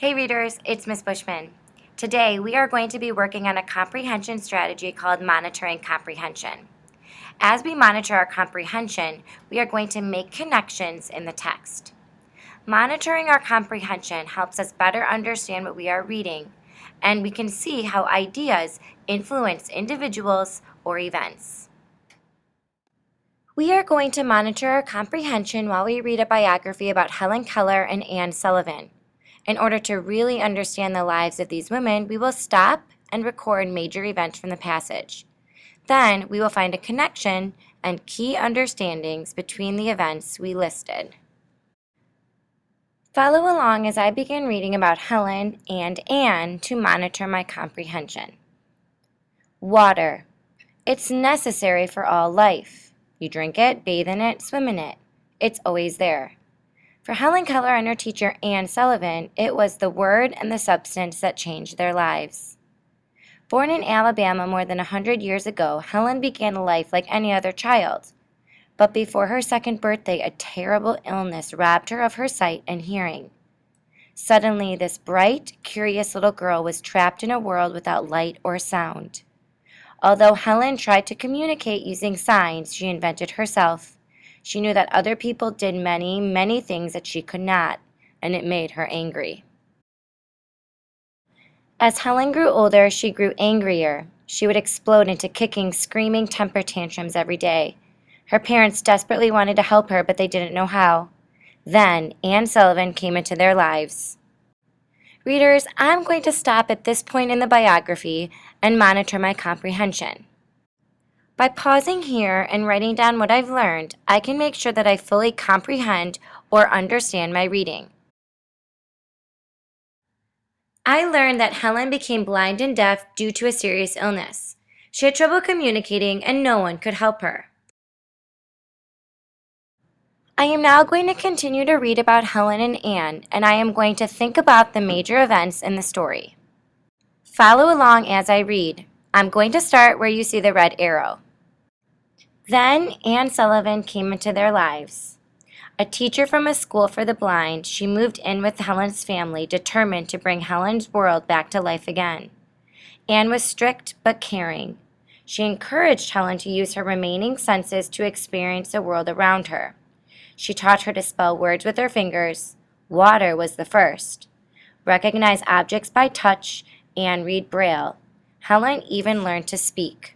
Hey readers, it's Miss Bushman. Today we are going to be working on a comprehension strategy called monitoring comprehension. As we monitor our comprehension, we are going to make connections in the text. Monitoring our comprehension helps us better understand what we are reading, and we can see how ideas influence individuals or events. We are going to monitor our comprehension while we read a biography about Helen Keller and Anne Sullivan. In order to really understand the lives of these women, we will stop and record major events from the passage. Then we will find a connection and key understandings between the events we listed. Follow along as I begin reading about Helen and Anne to monitor my comprehension. Water. It's necessary for all life. You drink it, bathe in it, swim in it. It's always there. For Helen Keller and her teacher Anne Sullivan, it was the word and the substance that changed their lives. Born in Alabama more than 100 years ago, Helen began life like any other child. But before her second birthday, a terrible illness robbed her of her sight and hearing. Suddenly, this bright, curious little girl was trapped in a world without light or sound. Although Helen tried to communicate using signs she invented herself, she knew that other people did many, many things that she could not, and it made her angry. As Helen grew older, she grew angrier. She would explode into kicking, screaming temper tantrums every day. Her parents desperately wanted to help her, but they didn't know how. Then, Anne Sullivan came into their lives. Readers, I'm going to stop at this point in the biography and monitor my comprehension. By pausing here and writing down what I've learned, I can make sure that I fully comprehend or understand my reading. I learned that Helen became blind and deaf due to a serious illness. She had trouble communicating and no one could help her. I am now going to continue to read about Helen and Anne, and I am going to think about the major events in the story. Follow along as I read. I'm going to start where you see the red arrow. Then Anne Sullivan came into their lives. A teacher from a school for the blind, she moved in with Helen's family, determined to bring Helen's world back to life again. Anne was strict but caring. She encouraged Helen to use her remaining senses to experience the world around her. She taught her to spell words with her fingers. Water was the first. Recognize objects by touch and read Braille. Helen even learned to speak.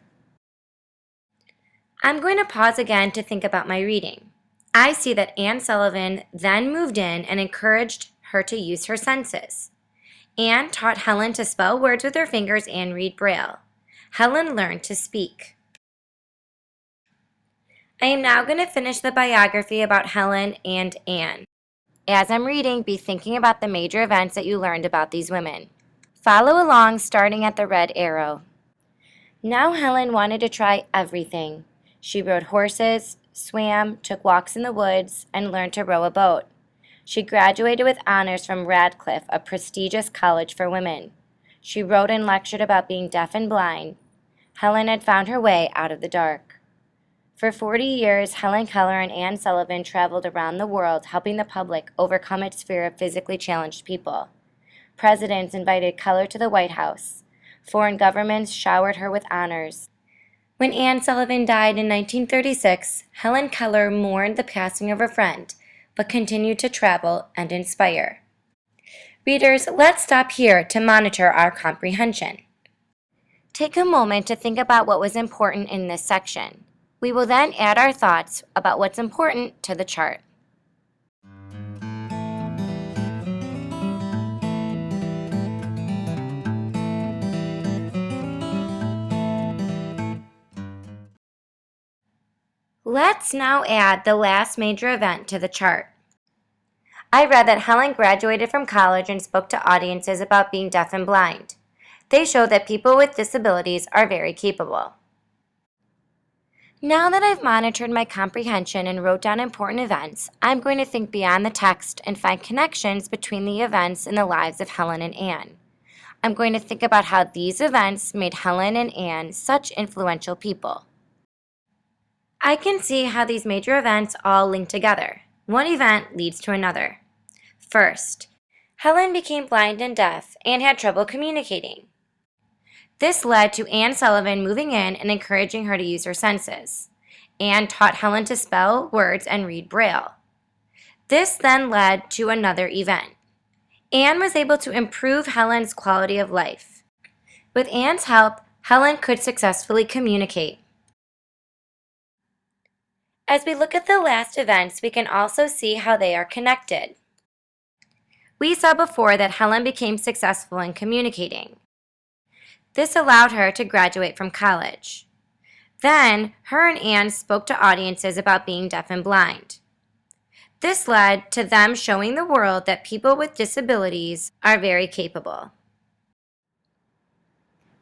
I'm going to pause again to think about my reading. I see that Anne Sullivan then moved in and encouraged her to use her senses. Anne taught Helen to spell words with her fingers and read Braille. Helen learned to speak. I am now going to finish the biography about Helen and Anne. As I'm reading, be thinking about the major events that you learned about these women. Follow along starting at the red arrow. Now Helen wanted to try everything. She rode horses, swam, took walks in the woods, and learned to row a boat. She graduated with honors from Radcliffe, a prestigious college for women. She wrote and lectured about being deaf and blind. Helen had found her way out of the dark. For 40 years, Helen Keller and Anne Sullivan traveled around the world helping the public overcome its fear of physically challenged people. Presidents invited Keller to the White House. Foreign governments showered her with honors. When Anne Sullivan died in 1936, Helen Keller mourned the passing of her friend, but continued to travel and inspire. Readers, let's stop here to monitor our comprehension. Take a moment to think about what was important in this section. We will then add our thoughts about what's important to the chart. Let's now add the last major event to the chart. I read that Helen graduated from college and spoke to audiences about being deaf and blind. They show that people with disabilities are very capable. Now that I've monitored my comprehension and wrote down important events, I'm going to think beyond the text and find connections between the events in the lives of Helen and Anne. I'm going to think about how these events made Helen and Anne such influential people. I can see how these major events all link together. One event leads to another. First, Helen became blind and deaf and had trouble communicating. This led to Anne Sullivan moving in and encouraging her to use her senses. Anne taught Helen to spell words and read Braille. This then led to another event. Anne was able to improve Helen's quality of life. With Anne's help, Helen could successfully communicate. As we look at the last events, we can also see how they are connected. We saw before that Helen became successful in communicating. This allowed her to graduate from college. Then, her and Anne spoke to audiences about being deaf and blind. This led to them showing the world that people with disabilities are very capable.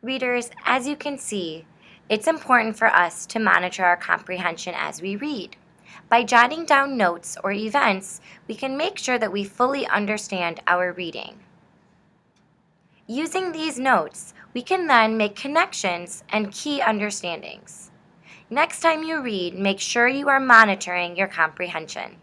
Readers, as you can see, it's important for us to monitor our comprehension as we read. By jotting down notes or events, we can make sure that we fully understand our reading. Using these notes, we can then make connections and key understandings. Next time you read, make sure you are monitoring your comprehension.